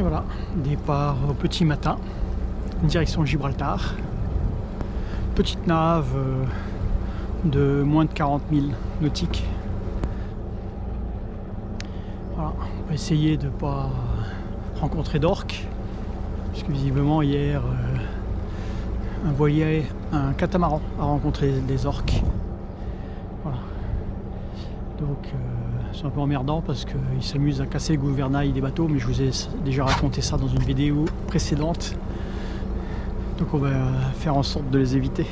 voilà, départ au petit matin, direction Gibraltar. Petite nave de moins de 40 000 nautiques. Voilà, on va essayer de ne pas rencontrer d'orques, puisque visiblement hier un catamaran a rencontré des orques. Voilà. Donc c'est un peu emmerdant parce qu'ils s'amusent à casser le gouvernail des bateaux, mais je vous ai déjà raconté ça dans une vidéo précédente. Donc on va faire en sorte de les éviter.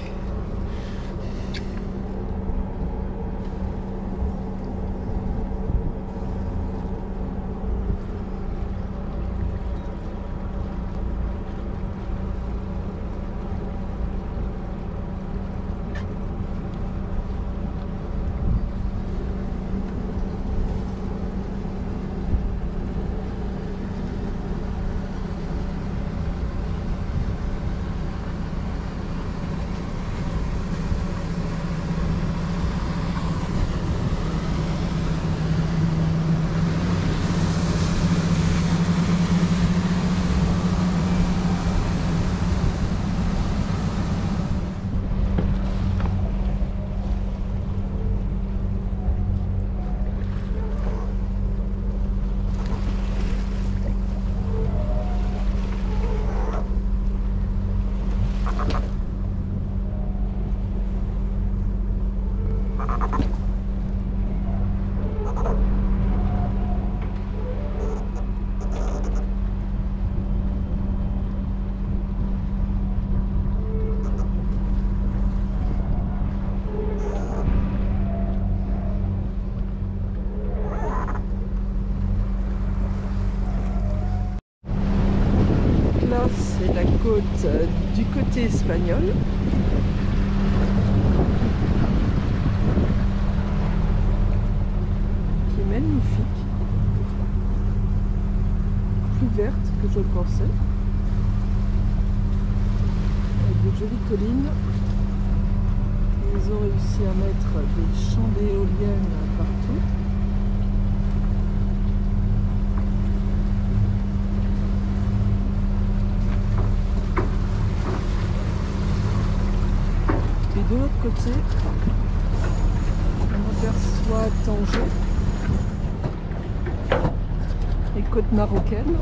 C'est la côte du côté espagnol. Qui est magnifique. Plus verte que je le pensais. Avec de jolies collines. Ils ont réussi à mettre des champs d'éoliennes partout. Et de l'autre côté, on aperçoit Tanger, les côtes marocaines.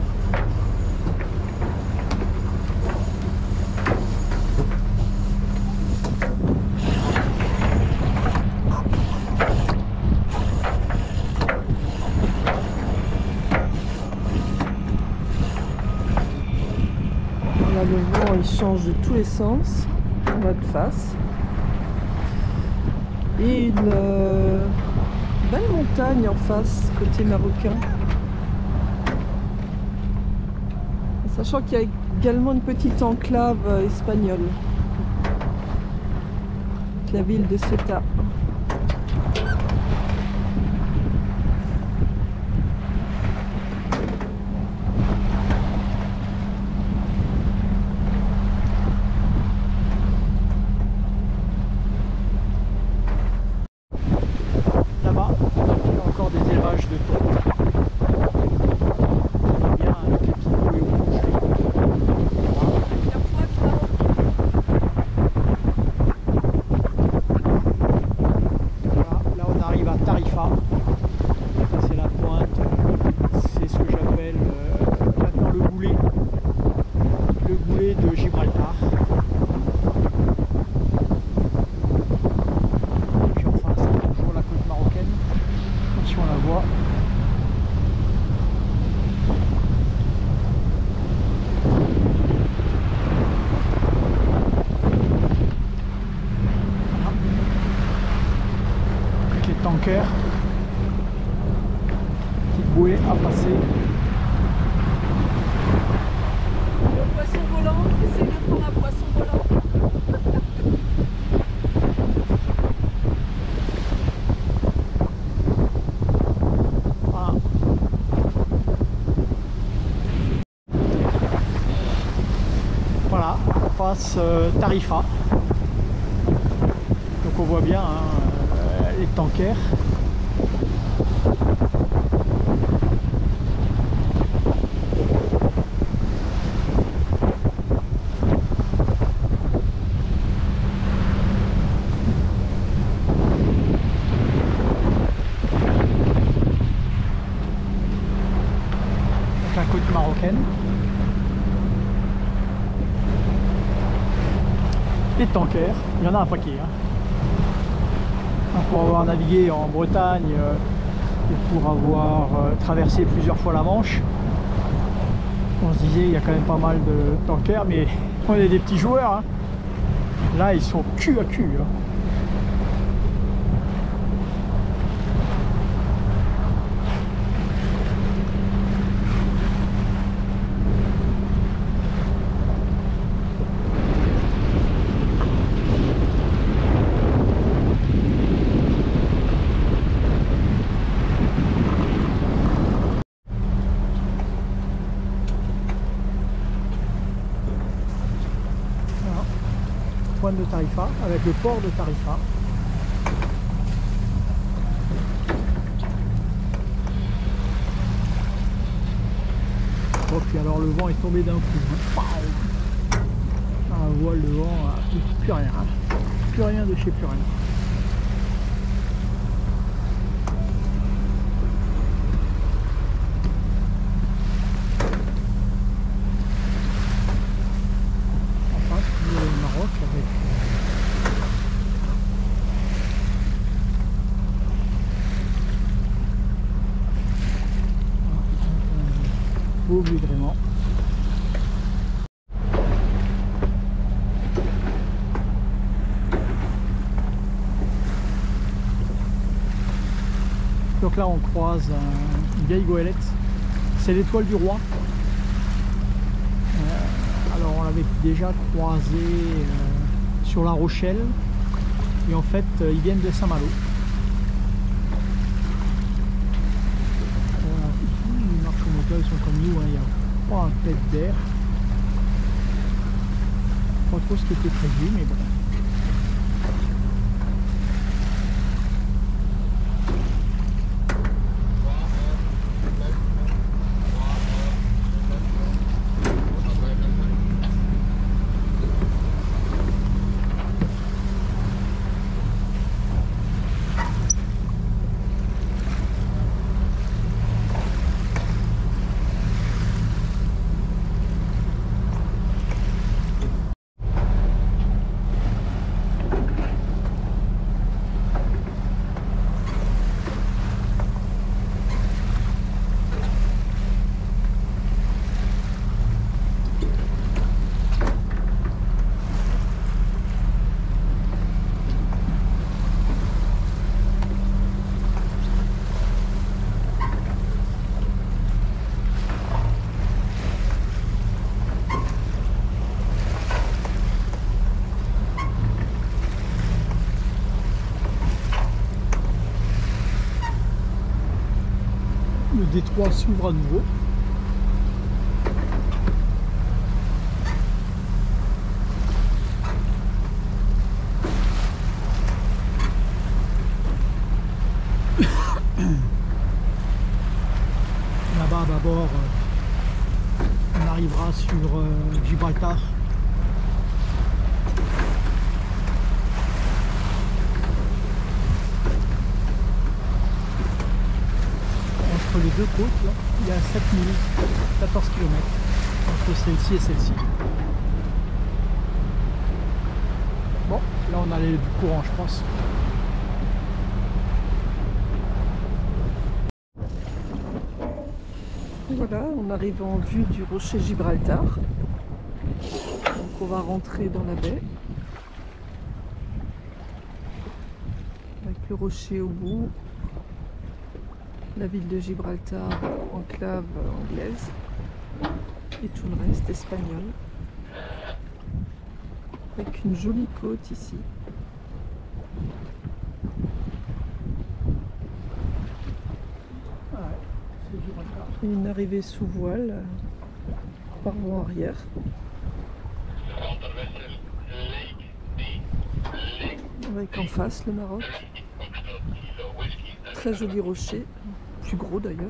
Là, le vent il change de tous les sens, en mode face. Et une belle montagne en face, côté marocain. Sachant qu'il y a également une petite enclave espagnole. La ville de Ceuta. Là-bas, il y a encore des élevages de taureaux. On voit bien avec les petits bouées rouges. Voilà, là on arrive à Tarifa. C'est la pointe, c'est ce que j'appelle maintenant le goulet de Gibraltar. Et puis enfin, c'est toujours la côte marocaine. Si on la voit. Avec les tankers. Petite bouée à passer. Le poisson volant, essaye de prendre un poisson volant. Voilà. Voilà, on passe Tarifa. Donc on voit bien hein, les tankers. des tankers. Il y en a un paquet. Hein. Pour avoir navigué en Bretagne et pour avoir traversé plusieurs fois la Manche, on se disait il y a quand même pas mal de tankers, mais on est des petits joueurs. Hein. Là, ils sont cul à cul. Hein. Pointe de Tarifa avec le port de Tarifa. Oh, puis alors le vent est tombé d'un coup. Hein. Un voile de vent, plus rien. Hein. Plus rien de chez plus rien. Beau vue vraiment. Donc là on croise une vieille goélette, c'est l'étoile du roi. Alors on l'avait déjà croisé sur La Rochelle et en fait ils viennent de Saint-Malo. Ils sont comme nous, hein. Il n'y a pas un pet d'air. Pas trop ce qui était prévu, mais bon. Le détroit s'ouvre à nouveau. Là-bas à bâbord, on arrivera sur Gibraltar. Entre les deux côtes, là, il y a 14 km entre celle-ci et celle-ci. Bon, là on a du courant, je pense. Voilà, on arrive en vue du rocher Gibraltar. Donc on va rentrer dans la baie. Avec le rocher au bout. La ville de Gibraltar, enclave anglaise. Et tout le reste espagnol. Avec une jolie côte ici. Et une arrivée sous voile par vent arrière. Avec en face le Maroc. Très joli rocher, plus gros d'ailleurs.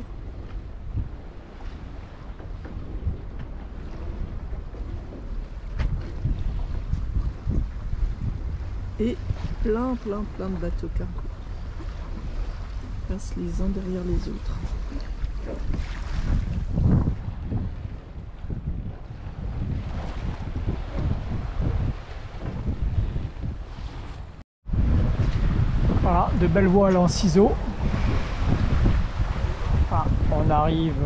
Et plein de bateaux cargo. Passent les uns derrière les autres. Voilà, de belles voiles en ciseaux. Ah, on arrive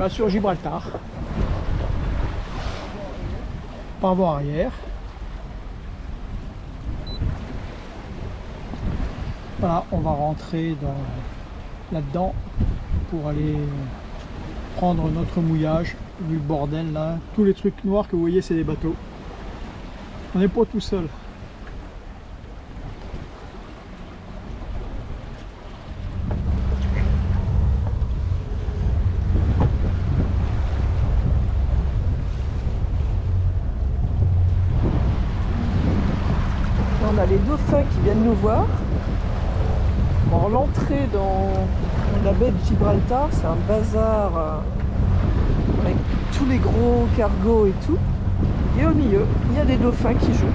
sur Gibraltar. Pavot arrière. Voilà, on va rentrer là-dedans pour aller prendre notre mouillage. Vu le bordel là, tous les trucs noirs que vous voyez, c'est des bateaux. On n'est pas tout seul. On a les dauphins qui viennent nous voir. Bon, l'entrée dans la baie de Gibraltar, c'est un bazar avec tous les gros cargos et tout. Et au milieu, il y a des dauphins qui jouent.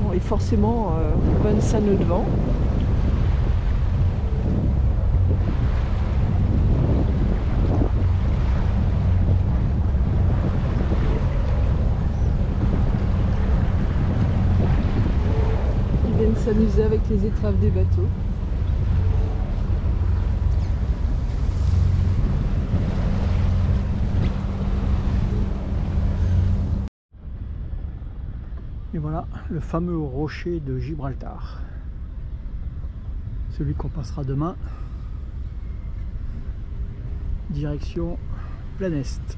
Bon, et forcément, 25 nœuds de vent. S'amuser avec les étraves des bateaux. Et voilà le fameux rocher de Gibraltar, celui qu'on passera demain, direction plein est.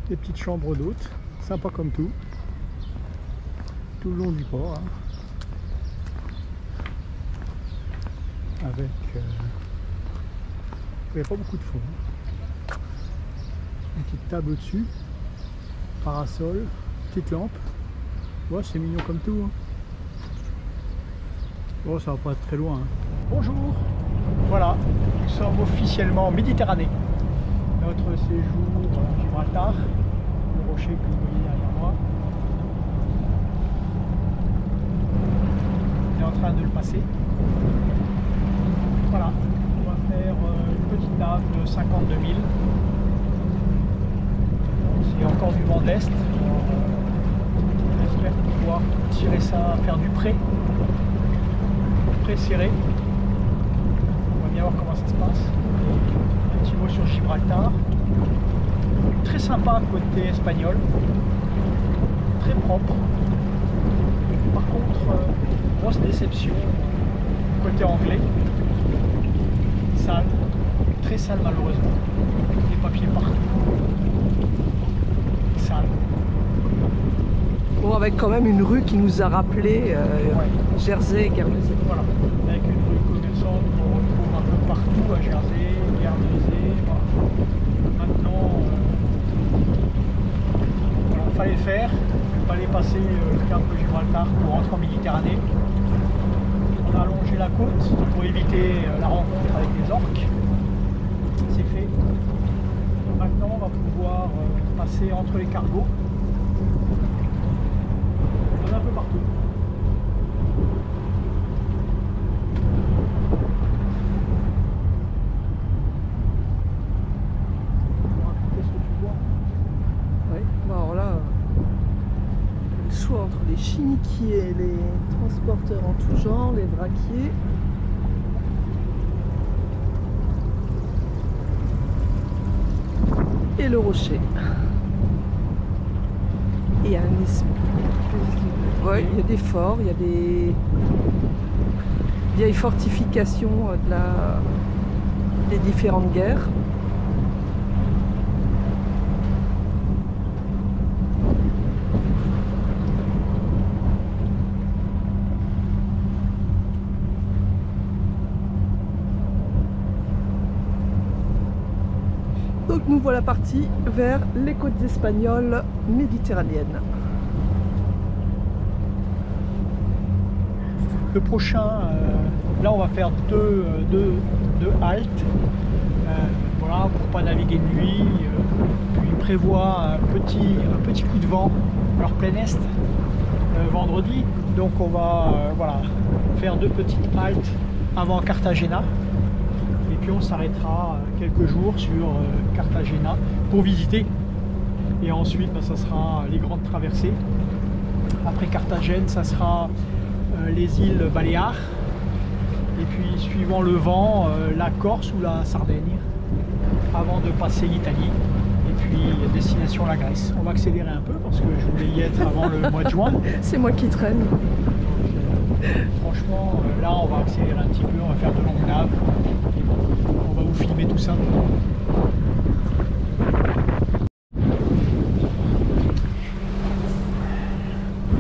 Des petites chambres d'hôtes, sympa comme tout le long du port, hein. Avec il n'y a pas beaucoup de fond, une petite table au-dessus, parasol, petite lampe. Ouais, c'est mignon comme tout, hein. Bon, ça va pas être très loin, hein. Bonjour, voilà, nous sommes officiellement en Méditerranée. Notre séjour à Gibraltar, le rocher que vous voyez derrière moi. On est en train de le passer. Voilà, on va faire une petite nave de 52 000. C'est encore du vent de l'Est. J'espère pouvoir tirer ça, faire du pré serré. On va bien voir comment ça se passe. Un petit mot sur Gibraltar. Très sympa côté espagnol. Très propre. Par contre, grosse déception côté anglais. Sale. Très sale malheureusement. Des papiers partout. Sale. Bon, avec quand même une rue qui nous a rappelé Ouais. Jersey et Guernesey. Voilà, avec une rue commerçante qu'on retrouve un peu partout à Jersey, Guernesey. Voilà. Maintenant, voilà, fallait le faire, il fallait passer le cap de Gibraltar pour rentrer en Méditerranée. On a allongé la côte pour éviter la rencontre avec les orques. C'est fait. Maintenant, on va pouvoir passer entre les cargos. Il y en a un peu partout. Alors là, le choix entre les chiniquiers, les transporteurs en tout genre, les vraquiers. Et le rocher. Et il y a un isthme. Ouais, il y a des forts, il y a des vieilles fortifications des différentes guerres. Donc nous voilà partis vers les côtes espagnoles méditerranéennes. Le prochain, là on va faire deux haltes. voilà, pour pas naviguer de nuit. Puis il prévoit un petit coup de vent, alors plein est, vendredi. Donc on va voilà, faire 2 petites haltes avant Cartagena. Et puis on s'arrêtera quelques jours sur Cartagena pour visiter. Et ensuite, bah, ça sera les grandes traversées. Après Carthagène, ça sera les îles Baléares. Et puis, suivant le vent, la Corse ou la Sardaigne, avant de passer l'Italie. Et puis, destination la Grèce. On va accélérer un peu parce que je voulais y être avant le mois de juin. C'est moi qui traîne. Donc, franchement, là, on va accélérer un petit peu. On va faire de longues naves. Et bon, on va vous filmer tout ça.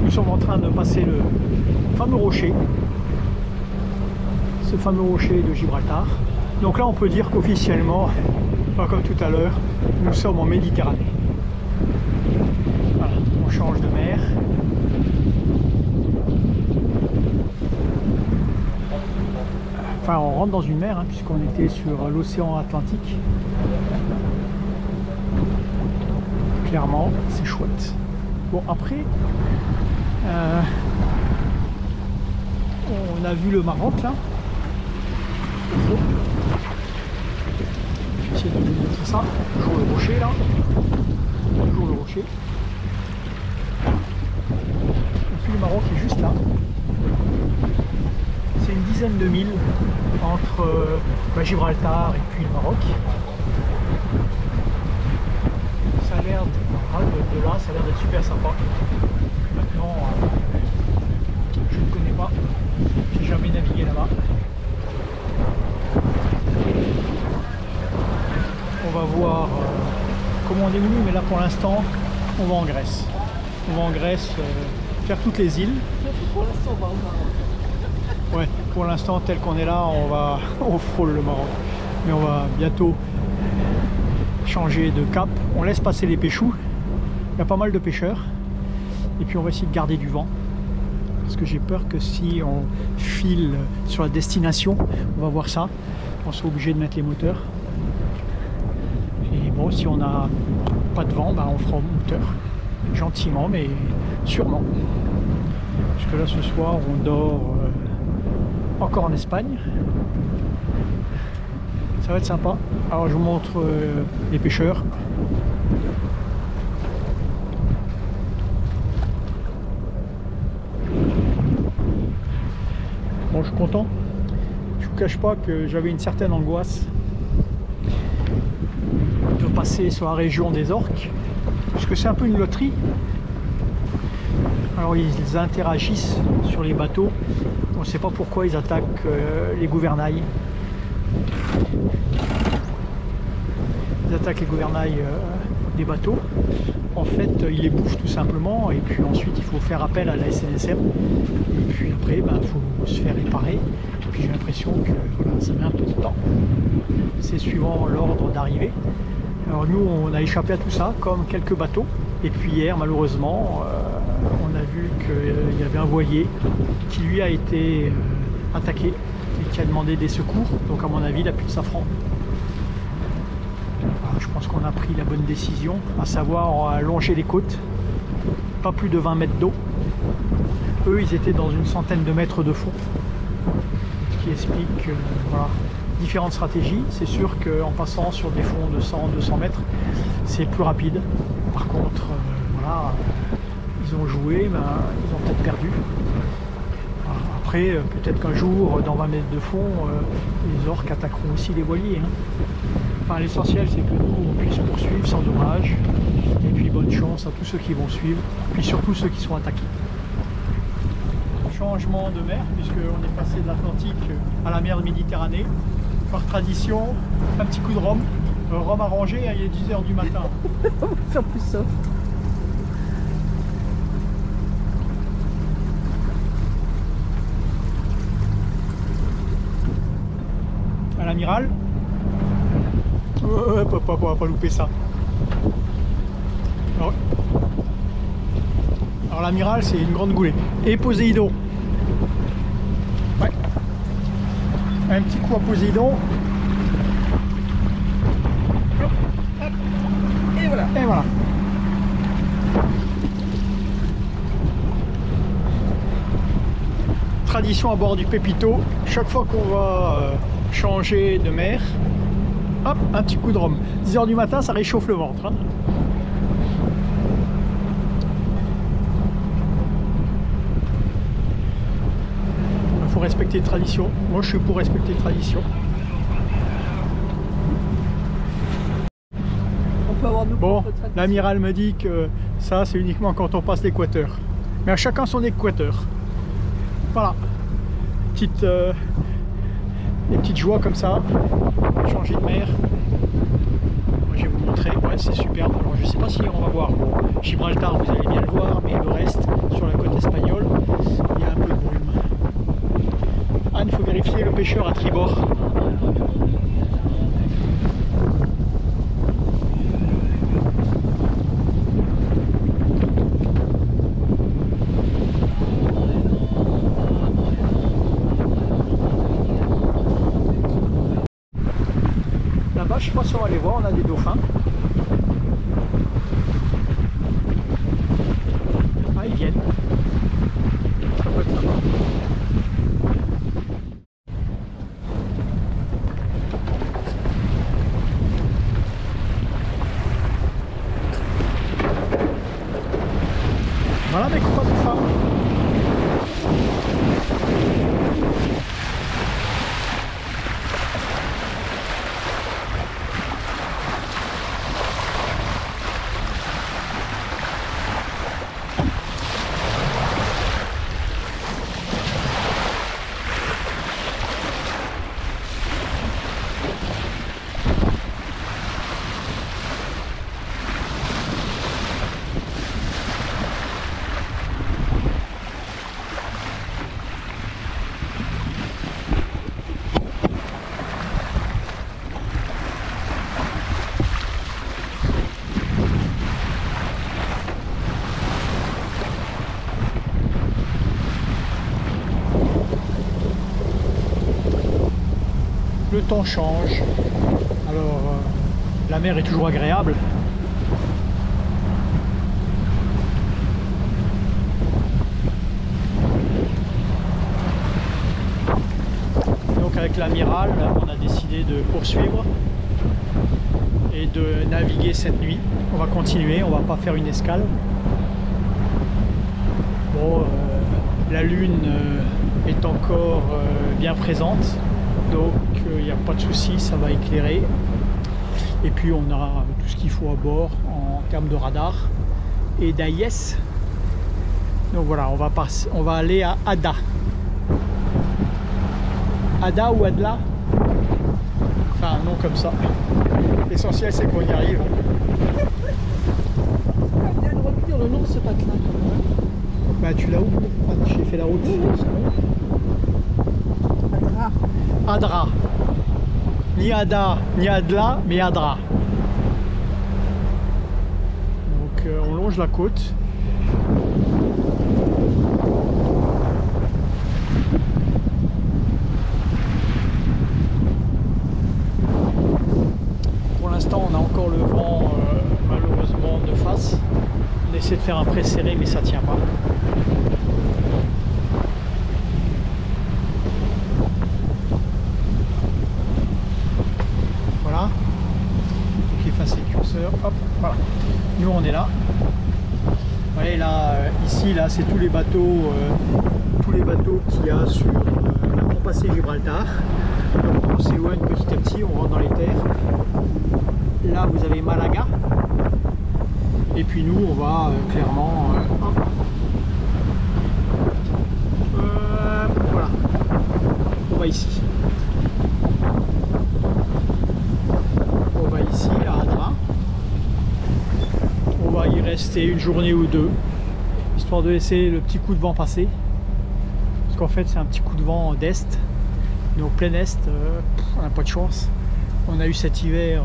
Nous sommes en train de passer le fameux rocher, ce fameux rocher de Gibraltar. Donc là on peut dire qu'officiellement, pas comme tout à l'heure, nous sommes en Méditerranée. Voilà, on change de mer. Enfin on rentre dans une mer, hein, puisqu'on était sur l'océan Atlantique. Clairement, c'est chouette. Bon après, on a vu le Maroc là. Je vais essayer de vous montrer ça. Toujours le rocher là. Toujours le rocher. Et puis le Maroc est juste là. C'est une dizaine de milles entre Gibraltar et puis le Maroc. Ça a l'air de là, ça a l'air d'être super sympa. Maintenant, je ne connais pas, j'ai jamais navigué là-bas. On va voir comment on est venu, mais là pour l'instant, on va en Grèce. On va en Grèce faire toutes les îles. Pour l'instant, on va au Maroc. Ouais, pour l'instant, tel qu'on est là, on frôle le Maroc. Mais on va bientôt changer de cap. On laisse passer les pêchous. Il y a pas mal de pêcheurs. Et puis on va essayer de garder du vent. Parce que j'ai peur que si on file sur la destination, on va voir ça, on soit obligé de mettre les moteurs. Et bon, si on n'a pas de vent, bah on fera au moteur. Gentiment, mais sûrement. Parce que là, ce soir, on dort encore en Espagne. Ça va être sympa. Alors, je vous montre les pêcheurs. Bon, je suis content. Je vous cache pas que j'avais une certaine angoisse de passer sur la région des orques, parce que c'est un peu une loterie. Alors ils interagissent sur les bateaux, on ne sait pas pourquoi ils attaquent les gouvernails. Ils attaquent les gouvernails des bateaux. En fait, ils les bouffent tout simplement, et puis ensuite il faut faire appel à la SNSM, et puis après il faut se faire réparer. Et puis j'ai l'impression que voilà, ça met un peu de temps. C'est suivant l'ordre d'arrivée. Alors nous on a échappé à tout ça, comme quelques bateaux. Et puis hier malheureusement on a vu qu'il y avait un voilier qui lui a été attaqué et qui a demandé des secours. Donc à mon avis il n'a plus de safran. Alors, je pense qu'on a pris la bonne décision, à savoir longer les côtes, pas plus de 20 mètres d'eau. Eux ils étaient dans une centaine de mètres de fond, ce qui explique voilà, différentes stratégies. C'est sûr qu'en passant sur des fonds de 100-200 mètres, c'est plus rapide. Par contre, voilà, ils ont joué, mais ils ont peut-être perdu. Voilà. Après, peut-être qu'un jour, dans 20 mètres de fond, les orques attaqueront aussi les voiliers. Hein. Enfin, l'essentiel, c'est que nous, on puisse poursuivre sans dommage. Et puis, bonne chance à tous ceux qui vont suivre, puis surtout ceux qui sont attaqués. Changement de mer, puisqu'on est passé de l'Atlantique à la mer de Méditerranée. Par tradition, un petit coup de rhum. Rhum arrangé, il est 10 h du matin. On va faire plus soft. À l'amiral. Papa, on va pas louper ça. Alors l'amiral, c'est une grande goulée. Et Poséidon. Ouais. Un petit coup à Poséidon. Et voilà. Tradition à bord du Pépito, chaque fois qu'on va changer de mer, hop, un petit coup de rhum. 10 h du matin, ça réchauffe le ventre. Hein. Il faut respecter les traditions. Moi, je suis pour respecter les traditions. On peut avoir nos Bon, propres traditions. l'amiral me dit que ça, c'est uniquement quand on passe l'équateur. Mais à chacun son équateur. Voilà. Des petites joies comme ça. Changer de mer. Moi, je vais vous montrer. Ouais, c'est superbe. Alors, je ne sais pas si on va voir. Bon, Gibraltar, vous allez bien le voir, mais le reste, sur la côte espagnole, il y a un peu de brume. Anne, il faut vérifier le pêcheur à tribord. Là-bas, je sais pas si on va les voir, on a des dauphins. Ah, ils viennent. Ça peut être sympa. Voilà mes copains dauphins. Le temps change, alors la mer est toujours agréable. Donc avec l'amiral, on a décidé de poursuivre et de naviguer cette nuit. On va continuer, on va pas faire une escale. Bon, la lune est encore bien présente. Donc il n'y a pas de souci, ça va éclairer. Et puis on a tout ce qu'il faut à bord en termes de radar et d'AIS. Donc voilà, on va aller à Ada. Ada ou Adla, enfin un nom comme ça. L'essentiel c'est qu'on y arrive. On vient de retenir le nom de ce patelin quand même. Bah tu l'as où? Ah, j'ai fait la route. Adra. Adra. Ni Ada, ni Adla, mais Adra. Donc on longe la côte. Pour l'instant on a encore le vent malheureusement de face. On essaie de faire un près serré mais ça tient pas. Voilà. Donc effacer le curseur. Hop, voilà. Nous on est là. Vous voyez là, ici là c'est tous les bateaux qu'il y a sur la pont passé Gibraltar. Donc on s'éloigne petit à petit, on rentre dans les terres. Là vous avez Malaga. Et puis nous on va clairement voilà. On va ici. On va ici à Adra. On va y rester une journée ou deux, histoire de laisser le petit coup de vent passer. Parce qu'en fait c'est un petit coup de vent d'est. Donc plein est, on n'a pas de chance. On a eu cet hiver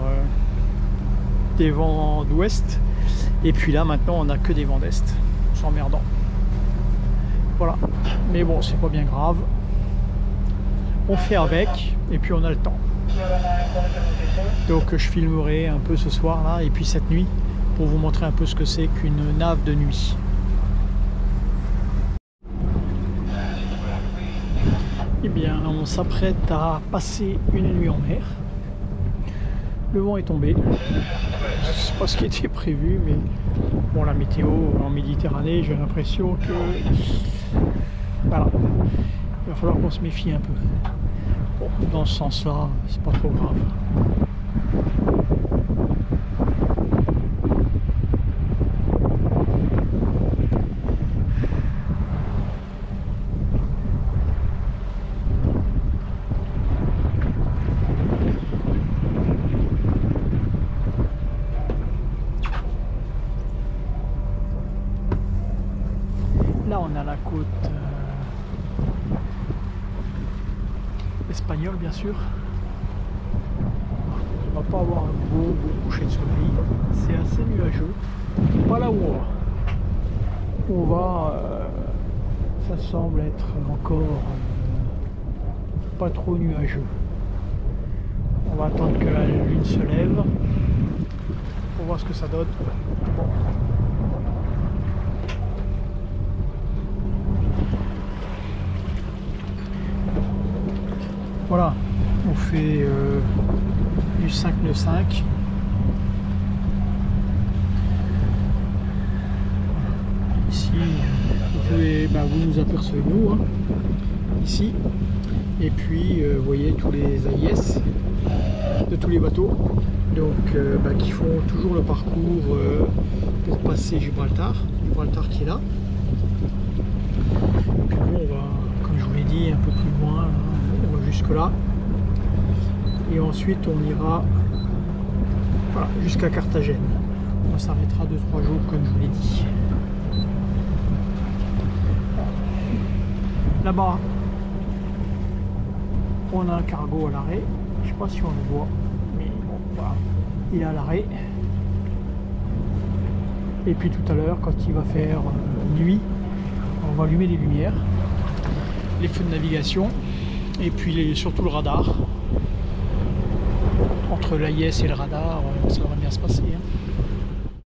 des vents d'ouest. Et puis là maintenant on n'a que des vents d'est. C'est emmerdant. Voilà. Mais bon, c'est pas bien grave. On fait avec et puis on a le temps. Donc je filmerai un peu ce soir là et puis cette nuit pour vous montrer un peu ce que c'est qu'une nave de nuit. Eh bien, on s'apprête à passer une nuit en mer. Le vent est tombé. C'est pas ce qui était prévu, mais bon, la météo en Méditerranée, j'ai l'impression que voilà, il va falloir qu'on se méfie un peu. Bon, dans ce sens-là, c'est pas trop grave. Là, on a la côte espagnole, bien sûr. On va pas avoir un beau coucher de soleil. C'est assez nuageux. Pas là où on va. Ça semble être encore pas trop nuageux. On va attendre que la lune se lève pour voir ce que ça donne. Bon. Voilà, on fait du 5 nœuds 5. Ici, vous nous apercevez nous, hein, ici. Et puis, vous voyez tous les AIS de tous les bateaux, donc qui font toujours le parcours pour passer Gibraltar qui est là. Puis nous, on va, comme je vous l'ai dit, un peu plus loin. On va jusque là et ensuite on ira voilà, jusqu'à Carthagène. On s'arrêtera 2-3 jours comme je vous l'ai dit. Là-bas on a un cargo à l'arrêt, je sais pas si on le voit, mais bon voilà, il est à l'arrêt. Et puis tout à l'heure quand il va faire nuit, on va allumer les lumières, les feux de navigation. Et puis surtout le radar. Entre l'AIS et le radar, ça devrait bien se passer. Hein.